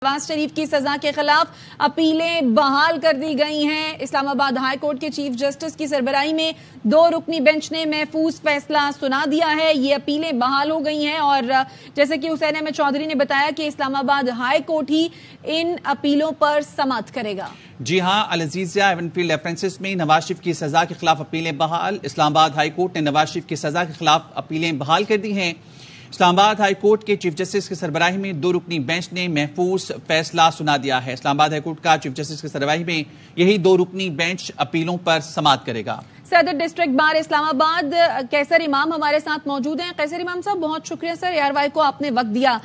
نواز شریف کی سزا کے خلاف اپیلیں بحال کر دی گئی ہیں۔ اسلام آباد ہائی کورٹ کے چیف جسٹس کی سربراہی میں 2 رکنی بینچ نے محفوظ فیصلہ سنا دیا ہے۔ یہ اپیلیں بحال ہو گئی ہیں اور جیسے کہ حسین احمد چودھری نے بتایا کہ اسلام آباد ہائی کورٹ ہی ان اپیلوں پر سماعت کرے گا۔ جی ہاں العزیزیہ، ایون فیلڈ ریفرنسز میں نواز شریف کی سزا کے خلاف اپیلیں بحال۔ اسلام آباد ہائی کورٹ نے نواز شریف کی سزا کے خلاف اپیلیں بحال کر دی ہیں۔ اسلام آباد ہائی کورٹ کے چیف جسٹس کی سربراہی میں 2 رکنی بینچ نے محفوظ فیصلہ سنا دیا ہے۔ اسلام آباد ہائی کورٹ کا چیف جسٹس کی سربراہی میں یہی 2 رکنی بینچ اپیلوں پر سماعت کرے گا۔ صدر ڈسٹرکٹ بار اسلام آباد قیصر امام ہمارے ساتھ موجود ہیں۔ قیصر امام صاحب، بہت شکریہ سر، ایئر وائی کو آپ نے وقت دیا۔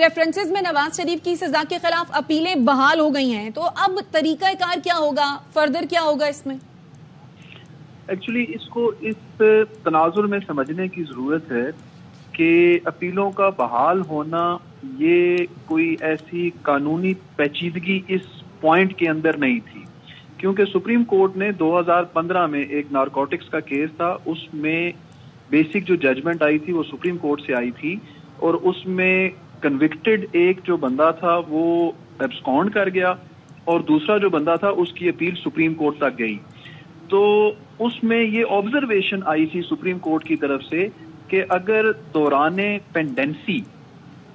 ریفرنسز میں نواز شریف کی سزا کے خلاف اپیلیں بحال ہو گئی ہیں، تو اب طریقہ کار کیا ہوگا، فردر کیا ہوگا اس میں؟ ایکچولی اس کو اس تناظر میں سمجھنے کی ضرورت ہے کہ اپیلوں کا بحال ہونا یہ کوئی ایسی قانونی پیچیدگی اس پوائنٹ کے اندر نہیں تھی، کیونکہ سپریم کورٹ نے 2015 میں ایک نارکوٹکس کا کیس تھا، اس میں بیسک جو ججمنٹ آئی تھی وہ سپریم کورٹ سے آئی تھی، اور اس میں کنوکٹڈ ایک جو بندہ تھا وہ ایبسکونڈ کر گیا اور دوسرا جو بندہ تھا اس کی اپیل سپریم کورٹ تک گئی۔ تو اس میں یہ آبزرویشن آئی تھی سپریم کورٹ کی طرف سے کہ اگر دوران پینڈنسی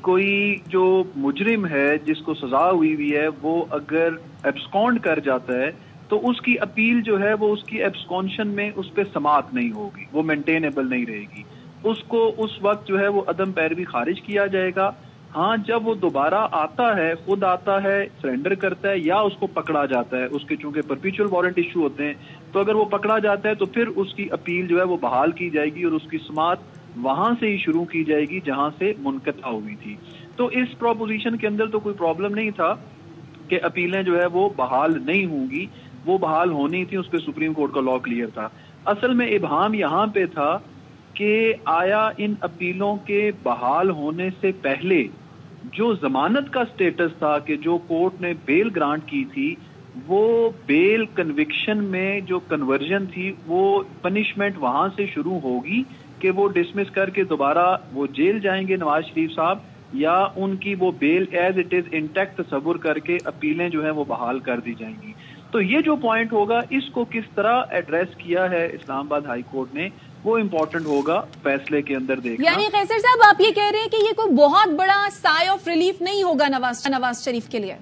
کوئی جو مجرم ہے جس کو سزا ہوئی ہے وہ اگر ایبسکونڈ کر جاتا ہے تو اس کی اپیل جو ہے وہ اس کی ایبسکونشن میں اس پہ سماعت نہیں ہوگی، وہ مینٹینیبل نہیں رہے گی، اس کو اس وقت جو ہے وہ عدم پیروی خارج کیا جائے گا۔ ہاں، جب وہ دوبارہ آتا ہے، خود آتا ہے، سرنڈر کرتا ہے یا اس کو پکڑا جاتا ہے، اس کے چونکہ پرپیچول وارنٹ ایشو ہوتے ہیں، تو اگر وہ پکڑا جاتا ہے تو پھر اس کی اپیل جو ہے وہ بحال کی جائے گی اور اس کی سماعت وہاں سے ہی شروع کی جائے گی جہاں سے منقطع ہوئی تھی۔ تو اس پروپوزیشن کے اندر تو کوئی پرابلم نہیں تھا کہ اپیلیں جو ہے وہ بحال نہیں ہوں گی، وہ بحال ہونی تھی، اس پہ سپریم کورٹ کا لا کلیئر تھا۔ اصل میں ابہام یہاں پہ تھا کہ آیا ان اپیلوں کے بحال ہونے سے پہلے جو ضمانت کا سٹیٹس تھا کہ جو کورٹ نے بیل گرانٹ کی تھی، وہ بیل کنوکشن میں جو کنورژن تھی وہ پنشمنٹ وہاں سے شروع ہوگی کہ وہ ڈسمس کر کے دوبارہ وہ جیل جائیں گے نواز شریف صاحب، یا ان کی وہ بیل ایز اٹ از انٹیکٹ تصور کر کے اپیلیں جو ہیں وہ بحال کر دی جائیں گی۔ تو یہ جو پوائنٹ ہوگا اس کو کس طرح ایڈریس کیا ہے اسلام آباد ہائی کورٹ نے، وہ امپورٹنٹ ہوگا فیصلے کے اندر دیکھنا۔ یعنی قیصر صاحب، آپ یہ کہہ رہے ہیں کہ یہ کوئی بہت بڑا سائے آف ریلیف نہیں ہوگا نواز شریف کے لیے؟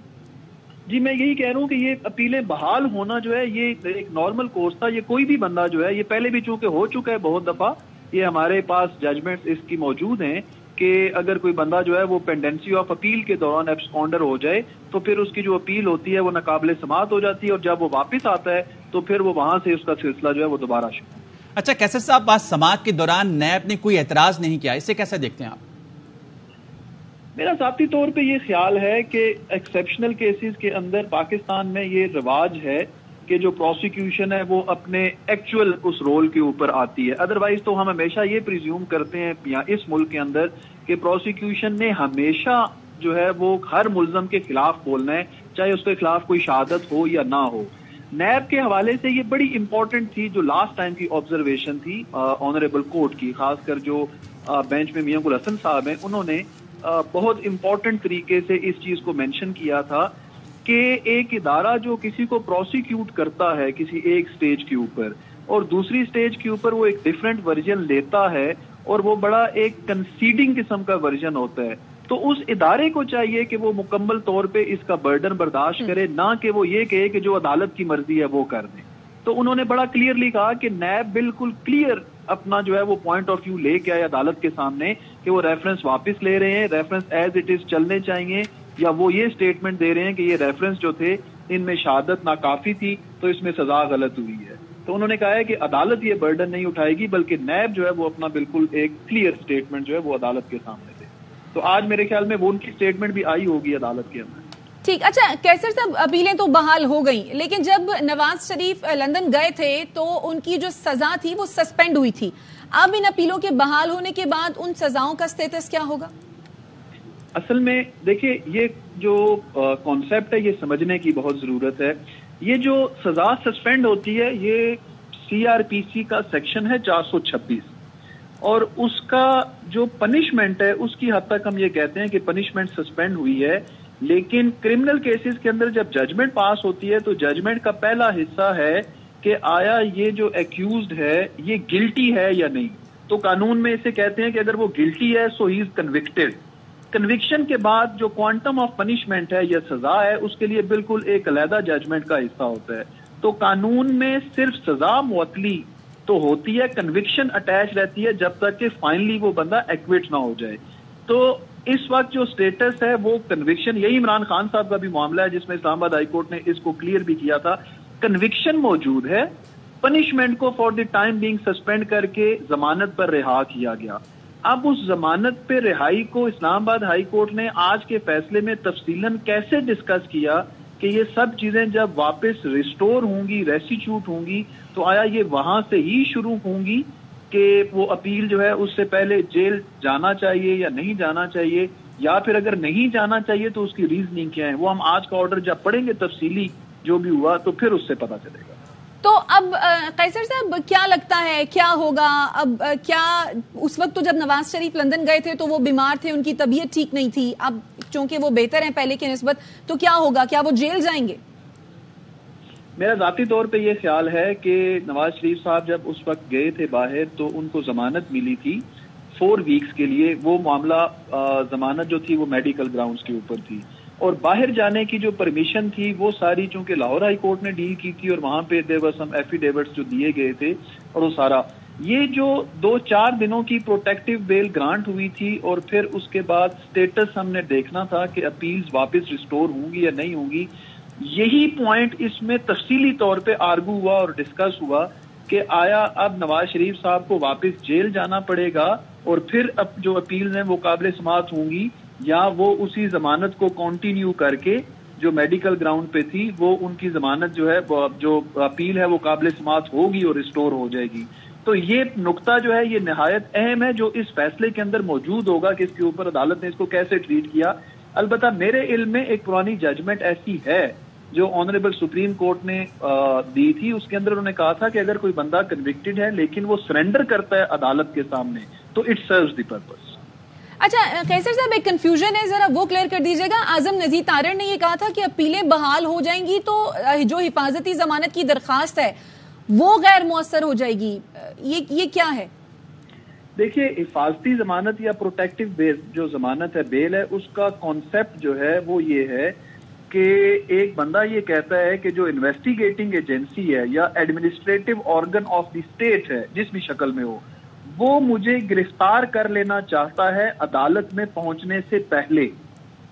جی میں یہی کہہ رہا ہوں کہ یہ اپیلیں بحال ہونا جو ہے یہ ایک نارمل کورس تھا۔ یہ کوئی بھی بندہ جو ہے، یہ پہلے بھی چونکہ ہو چکا ہے بہت دفعہ، یہ ہمارے پاس ججمنٹ اس کی موجود ہیں کہ اگر کوئی بندہ جو ہے وہ پینڈنسی آف اپیل کے دوران ایبسکونڈر ہو جائے تو پھر اس کی جو اپیل ہوتی ہے وہ ناقابل سماعت ہو جاتی ہے، اور جب وہ واپس آتا ہے تو پھر وہ وہاں سے اس کا سلسلہ جو ہے وہ دوبارہ شروع۔ اچھا قیصر صاحب، بات سماعت کے دوران نیب نے کوئی اعتراض نہیں کیا، اسے کیسے دیکھتے ہیں آپ؟ میرا ذاتی طور پہ یہ خیال ہے کہ ایکسیپشنل کیسز کے اندر پاکستان میں یہ رواج ہے کہ جو پروسیکیوشن ہے وہ اپنے ایکچوئل اس رول کے اوپر آتی ہے۔ ادروائز تو ہم ہمیشہ یہ پریزیوم کرتے ہیں اس ملک کے اندر کہ پروسیکیوشن نے ہمیشہ جو ہے وہ ہر ملزم کے خلاف بولنا ہے، چاہے اس کے خلاف کوئی شہادت ہو یا نہ ہو۔ نیب کے حوالے سے یہ بڑی امپورٹنٹ تھی جو لاسٹ ٹائم کی آبزرویشن تھی آنریبل کورٹ کی، خاص کر جو بینچ میں میاں گل حسن صاحب ہیں، انہوں نے بہت امپورٹنٹ طریقے سے اس چیز کو مینشن کیا تھا کہ ایک ادارہ جو کسی کو پروسیکیوٹ کرتا ہے کسی ایک سٹیج کے اوپر اور دوسری سٹیج کے اوپر وہ ایک ڈیفرنٹ ورژن لیتا ہے اور وہ بڑا ایک کنسیڈنگ قسم کا ورژن ہوتا ہے، تو اس ادارے کو چاہیے کہ وہ مکمل طور پہ اس کا برڈن برداشت کرے، نہ کہ وہ یہ کہے کہ جو عدالت کی مرضی ہے وہ کر دے۔ تو انہوں نے بڑا کلیئرلی کہا کہ نیب بالکل کلیئر اپنا جو ہے وہ پوائنٹ آف ویو لے کے آئے عدالت کے سامنے کہ وہ ریفرنس واپس لے رہے ہیں، ریفرنس ایز اٹ از چلنے چاہیے، یا وہ یہ سٹیٹمنٹ دے رہے ہیں کہ یہ ریفرنس جو تھے ان میں شہادت ناکافی تھی تو اس میں سزا غلط ہوئی ہے۔ تو انہوں نے کہا ہے کہ عدالت یہ برڈن نہیں اٹھائے گی بلکہ نیب جو ہے وہ اپنا بالکل ایک کلیئر سٹیٹمنٹ جو ہے وہ عدالت کے سامنے دے۔ تو آج میرے خیال میں وہ ان کی سٹیٹمنٹ بھی آئی ہوگی عدالت کے اندر۔ ٹھیک، اچھا قیصر صاحب، اپیلیں تو بحال ہو گئیں، لیکن جب نواز شریف لندن گئے تھے تو ان کی جو سزا تھی وہ سسپینڈ ہوئی تھی۔ اب ان اپیلوں کے بحال ہونے کے بعد ان سزاؤں کا سٹیٹس کیا ہوگا؟ اصل میں دیکھیے، یہ جو کانسیپٹ ہے یہ سمجھنے کی بہت ضرورت ہے۔ یہ جو سزا سسپینڈ ہوتی ہے یہ CRPC کا سیکشن ہے 426، اور اس کا جو پنشمنٹ ہے اس کی حد تک ہم یہ کہتے ہیں کہ پنشمنٹ سسپینڈ ہوئی ہے لیکن کرمنل کیسز کے اندر جب ججمنٹ پاس ہوتی ہے تو ججمنٹ کا پہلا حصہ ہے کہ آیا یہ جو ایکیوزڈ ہے یہ گلٹی ہے یا نہیں. تو قانون میں اسے کہتے ہیں کہ اگر وہ گلٹی ہے سو ہی از کنوکٹڈ. کنوکشن کے بعد جو کوانٹم آف پنشمنٹ ہے یا سزا ہے اس کے لیے بالکل ایک علیحدہ ججمنٹ کا حصہ ہوتا ہے. تو قانون میں صرف سزا معطلی تو ہوتی ہے, کنوکشن اٹیچ رہتی ہے جب تک کہ فائنلی وہ بندہ ایکوٹ نہ ہو جائے. تو اس وقت جو سٹیٹس ہے وہ کنوکشن, یہی عمران خان صاحب کا بھی معاملہ ہے جس میں اسلام آباد ہائی کورٹ نے اس کو کلیئر بھی کیا تھا. کنوکشن موجود ہے, پنشمنٹ کو for the time being suspend کر کے ضمانت پر رہا کیا گیا. اب اس ضمانت پہ رہائی کو اسلام آباد ہائی کورٹ نے آج کے فیصلے میں تفصیلاً کیسے ڈسکس کیا کہ یہ سب چیزیں جب واپس ریسٹور ہوں گی, ریسٹیٹیوٹ ہوں گی, تو آیا یہ وہاں سے ہی شروع ہوں گی کہ وہ اپیل جو ہے اس سے پہلے جیل جانا چاہیے یا نہیں جانا چاہیے, یا پھر اگر نہیں جانا چاہیے تو اس کی ریزننگ کیا ہے. وہ ہم آج کا آرڈر جب پڑھیں گے تفصیلی جو بھی ہوا تو پھر اس سے پتہ چلے گا. تو اب قیصر صاحب کیا لگتا ہے کیا ہوگا اب؟ کیا اس وقت تو جب نواز شریف لندن گئے تھے تو وہ بیمار تھے, ان کی طبیعت ٹھیک نہیں تھی, اب چونکہ وہ بہتر ہیں پہلے کی نسبت, تو کیا ہوگا؟ کیا وہ جیل جائیں گے؟ میرا ذاتی طور پہ یہ خیال ہے کہ نواز شریف صاحب جب اس وقت گئے تھے باہر تو ان کو ضمانت ملی تھی 4 ویکس کے لیے. وہ معاملہ ضمانت جو تھی وہ میڈیکل گراؤنڈز کے اوپر تھی, اور باہر جانے کی جو پرمیشن تھی وہ ساری چونکہ لاہور ہائی کورٹ نے ڈیل کی تھی اور وہاں پہ دیر ور سم ایفیڈیوٹس جو دیے گئے تھے, اور وہ سارا یہ جو 2-4 دنوں کی پروٹیکٹیو بیل گرانٹ ہوئی تھی اور پھر اس کے بعد سٹیٹس ہم نے دیکھنا تھا کہ اپیلز واپس ریسٹور ہوں گی یا نہیں ہوں گی. یہی پوائنٹ اس میں تفصیلی طور پہ آرگو ہوا اور ڈسکس ہوا کہ آیا اب نواز شریف صاحب کو واپس جیل جانا پڑے گا اور پھر اب جو اپیلز ہیں وہ قابل سماعت ہوں گی, یا وہ اسی ضمانت کو کنٹینیو کر کے جو میڈیکل گراؤنڈ پہ تھی وہ ان کی ضمانت جو ہے جو اپیل ہے وہ قابل سماعت ہوگی اور ریسٹور ہو جائے گی. تو یہ نقطہ جو ہے یہ نہایت اہم ہے جو اس فیصلے کے اندر موجود ہوگا کہ اس کے اوپر عدالت نے اس کو کیسے ٹریٹ کیا. البتہ میرے علم میں ایک پرانی ججمنٹ ایسی ہے جو آنریبل سپریم کورٹ نے دی تھی, اس کے اندر انہوں نے کہا تھا کہ اگر کوئی بندہ کنوکٹڈ ہے لیکن وہ سرنڈر کرتا ہے عدالت کے سامنے تو اٹ سروز دی پرپز. اچھا قیصر صاحب ایک کنفیوژن ہے, ذرا وہ کلیئر کر دیجیے گا. اعظم نذیر تارڑ نے یہ کہا تھا کہ اپیلیں بحال ہو جائیں گی تو جو حفاظتی ضمانت کی درخواست ہے وہ غیر مؤثر ہو جائے گی, یہ کیا ہے؟ دیکھیے حفاظتی ضمانت یا پروٹیکٹیو بیل جو ضمانت ہے, بیل ہے, اس کا کانسیپٹ جو ہے وہ یہ ہے کہ ایک بندہ یہ کہتا ہے کہ جو انویسٹیگیٹنگ ایجنسی ہے یا administrative organ of the state ہے جس بھی شکل میں ہو, وہ مجھے گرفتار کر لینا چاہتا ہے عدالت میں پہنچنے سے پہلے,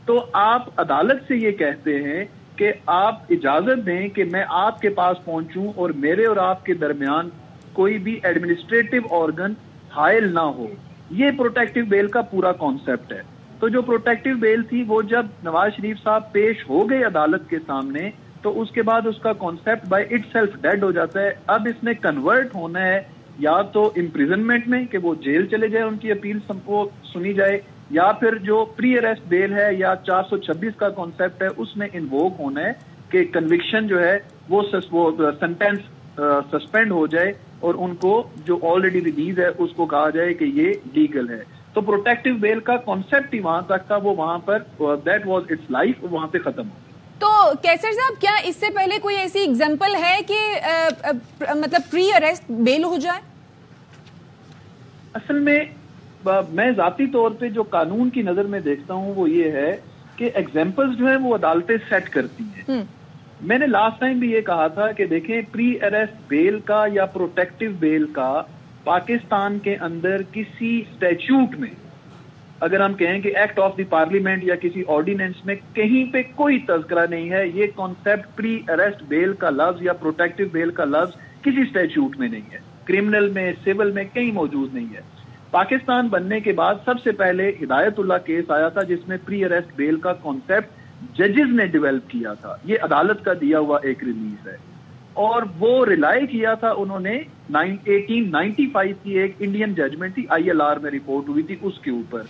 تو آپ عدالت سے یہ کہتے ہیں کہ آپ اجازت دیں کہ میں آپ کے پاس پہنچوں اور میرے اور آپ کے درمیان کوئی بھی ایڈمنسٹریٹو آرگن حائل نہ ہو. یہ پروٹیکٹیو بیل کا پورا کانسیپٹ ہے. تو جو پروٹیکٹیو بیل تھی وہ جب نواز شریف صاحب پیش ہو گئے عدالت کے سامنے تو اس کے بعد اس کا concept by itself dead ہو جاتا ہے. اب اس نے کنورٹ ہونا ہے یا تو امپریزنمنٹ میں کہ وہ جیل چلے جائے, ان کی اپیل سنی جائے, یا پھر جو پری اریسٹ بیل ہے یا 426 کا کانسیپٹ ہے اس میں انووک ہونا ہے کہ کنوکشن جو ہے وہ سینٹینس سسپینڈ ہو جائے اور ان کو جو آلریڈی ریلیز ہے اس کو کہا جائے کہ یہ لیگل ہے. تو پروٹیکٹیو بیل کا کانسیپٹ ہی وہاں تک تھا, وہ وہاں پر دیٹ واز اٹس لائف, وہاں پہ ختم ہو. تو قیصر صاحب کیا اس سے پہلے کوئی ایسی ایگزامپل ہے کہ مطلب پری اریسٹ بیل ہو جائے؟ اصل میں ذاتی طور پہ جو قانون کی نظر میں دیکھتا ہوں وہ یہ ہے کہ ایگزامپلز جو ہیں وہ عدالتیں سیٹ کرتی ہیں. میں نے لاسٹ ٹائم بھی یہ کہا تھا کہ دیکھیں پری اریسٹ بیل کا یا پروٹیکٹیو بیل کا پاکستان کے اندر کسی اسٹیچوٹ میں اگر ہم کہیں کہ ایکٹ آف دی پارلیمنٹ یا کسی آرڈیننس میں کہیں پہ کوئی تذکرہ نہیں ہے. یہ کانسیپٹ پری اریسٹ بیل کا لفظ یا پروٹیکٹیو بیل کا لفظ کسی اسٹیچوٹ میں نہیں ہے, کرمنل میں سول میں کہیں موجود نہیں ہے. پاکستان بننے کے بعد سب سے پہلے ہدایت اللہ کیس آیا تھا جس میں پری اریسٹ بیل کا کانسیپٹ ججز نے ڈیولپ کیا تھا. یہ عدالت کا دیا ہوا ایک ریلیز ہے اور وہ ریلائی کیا تھا انہوں نے 1895 کی ایک انڈین ججمنٹ تھی, ILR میں رپورٹ ہوئی تھی, اس کے اوپر.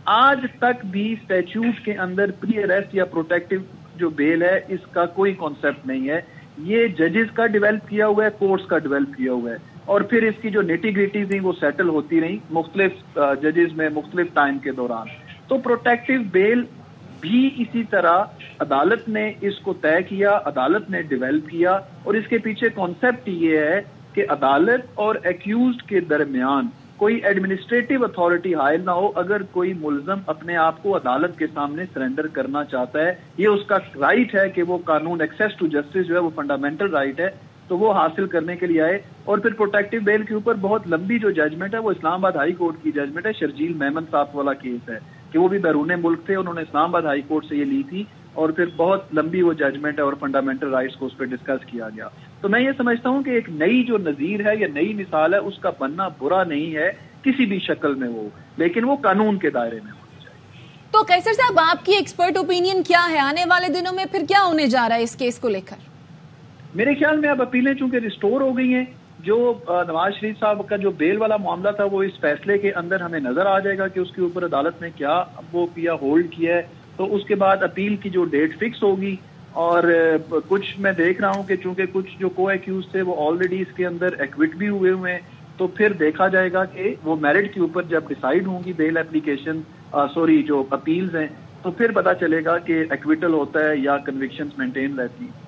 آج تک بھی اسٹیچوٹ کے اندر پری اریسٹ یا پروٹیکٹیو جو بیل ہے اس کا کوئی کانسیپٹ نہیں ہے. یہ ججز کا ڈیولپ کیا ہوا ہے, کورٹس کا ڈیولپ کیا ہوا ہے, اور پھر اس کی جو نیٹی گریٹی تھیں وہ سیٹل ہوتی رہیں مختلف ججز میں مختلف ٹائم کے دوران. تو پروٹیکٹیو بیل بھی اسی طرح عدالت نے اس کو طے کیا، عدالت نے ڈیولپ کیا، اور اس کے پیچھے کانسیپٹ یہ ہے کہ عدالت اور ایکیوزڈ کے درمیان کوئی ایڈمنسٹریٹو اتھارٹی حائل نہ ہو. اگر کوئی ملزم اپنے آپ کو عدالت کے سامنے سرنڈر کرنا چاہتا ہے، یہ اس کا رائٹ ہے کہ وہ قانون ایکسیس ٹو جسٹس جو ہے وہ فنڈامنٹل رائٹ ہے، تو وہ حاصل کرنے کے لیے آئے. اور پھر پروٹیکٹیو بیل کے اوپر بہت لمبی جو ججمنٹ ہے وہ اسلام آباد ہائی کورٹ کی ججمنٹ ہے، شرجیل میمن صاحب والا کیس ہے کہ وہ بھی بیرون ملک تھے، انہوں نے اسلام آباد ہائی کورٹ سے یہ لی تھی، اور پھر بہت لمبی وہ ججمنٹ ہے اور فنڈامنٹل رائٹس کو اس پہ ڈسکس کیا گیا. تو میں یہ سمجھتا ہوں کہ ایک نئی جو نظیر ہے یا نئی مثال ہے، اس کا بننا برا نہیں ہے کسی بھی شکل میں وہ، لیکن وہ قانون کے دائرے میں ہونی چاہیے. تو قیصر صاحب، آپ کی ایکسپرٹ اوپینین کیا ہے؟ آنے والے دنوں میں پھر کیا ہونے جا رہا ہے اس کیس کو لے کر؟ میرے خیال میں اب اپیلیں چونکہ ریسٹور ہو گئی ہیں، جو نواز شریف صاحب کا جو بیل والا معاملہ تھا وہ اس فیصلے کے اندر ہمیں نظر آ جائے گا کہ اس کے اوپر عدالت نے کیا وہ کیا، ہولڈ کیا ہے. تو اس کے بعد اپیل کی جو ڈیٹ فکس ہوگی، اور کچھ میں دیکھ رہا ہوں کہ چونکہ کچھ جو کو ایکیوز تھے وہ آلریڈی اس کے اندر ایکوٹ بھی ہوئے ہیں، تو پھر دیکھا جائے گا کہ وہ میرٹ کے اوپر جب ڈیسائیڈ ہوں گی بیل اپلیکیشن جو اپیلز ہیں، تو پھر پتا چلے گا کہ ایکویٹل ہوتا ہے یا کنوکشنز مینٹین رہتی ہیں.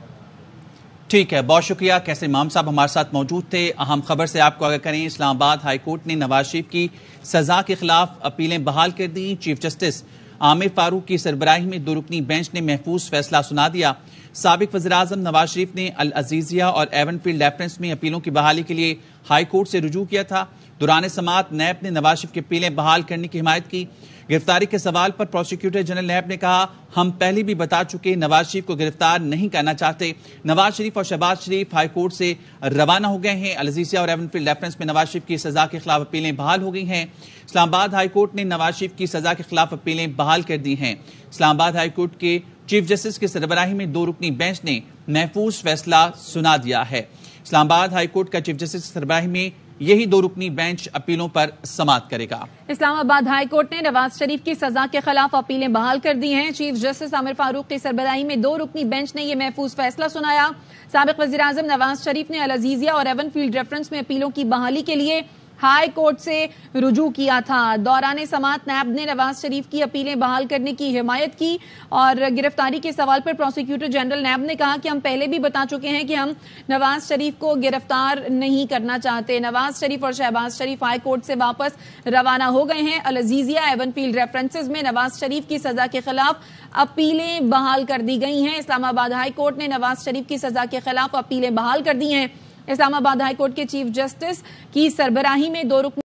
ٹھیک ہے، بہت شکریہ. کیسر امام صاحب ہمارے ساتھ موجود تھے. اہم خبر سے آپ کو آگاہ کریں، اسلام آباد ہائی کورٹ نے نواز شریف کی سزا کے خلاف اپیلیں بحال کر دیں. چیف جسٹس عامر فاروق کی سربراہی میں 2 رکنی بینچ نے محفوظ فیصلہ سنا دیا. سابق وزیراعظم نواز شریف نے العزیزیہ اور ایون فیلڈ ریفرنس میں اپیلوں کی بحالی کے لیے ہائی کورٹ سے رجوع کیا تھا. دوران سماعت نیب نے نواز شریف کی اپیلیں بحال کرنے کی حمایت کی. گرفتاری کے سوال پر پروسیکیوٹر جنرل نیب نے کہا، ہم پہلے بھی بتا چکے نواز شریف کو گرفتار نہیں کرنا چاہتے. نواز شریف اور شہباز شریف ہائی کورٹ سے روانہ ہو گئے ہیں. العزیزیہ اور ایون فیلڈ ریفرنس میں نواز شریف کی سزا کے خلاف اپیلیں بحال ہو گئی ہیں. اسلام آباد ہائی کورٹ نے نواز شریف کی سزا کے خلاف اپیلیں بحال کر دی ہیں. اسلام آباد ہائی کورٹ کے چیف جسٹس کی سربراہی میں 2 رکنی بینچ نے محفوظ فیصلہ سنا دیا ہے. اسلام آباد ہائی کورٹ کا چیف جسٹس کی سربراہی میں یہی 2 رکنی بینچ اپیلوں پر سماعت کرے گا. اسلام آباد ہائی کورٹ نے نواز شریف کی سزا کے خلاف اپیلیں بحال کر دی ہیں. چیف جسٹس عامر فاروق کی سربراہی میں 2 رکنی بینچ نے یہ محفوظ فیصلہ سنایا. سابق وزیراعظم نواز شریف نے العزیزیہ اور ایون فیلڈ ریفرنس میں اپیلوں کی بحالی کے لیے ہائی کورٹ سے رجوع کیا تھا. دوران سماعت نیب نے نواز شریف کی اپیلیں بحال کرنے کی حمایت کی، اور گرفتاری کے سوال پر پروسیکیوٹر جنرل نیب نے کہا کہ ہم پہلے بھی بتا چکے ہیں کہ ہم نواز شریف کو گرفتار نہیں کرنا چاہتے. نواز شریف اور شہباز شریف ہائی کورٹ سے واپس روانہ ہو گئے ہیں. العزیزیہ ایون فیلڈ ریفرنسز میں نواز شریف کی سزا کے خلاف اپیلیں بحال کر دی گئی ہیں. اسلام آباد ہائی کورٹ نے نواز شریف کی سزا کے خلاف اپیلیں بحال کر دی ہیں. اسلام آباد ہائی کورٹ کے چیف جسٹس کی سربراہی میں 2 رکن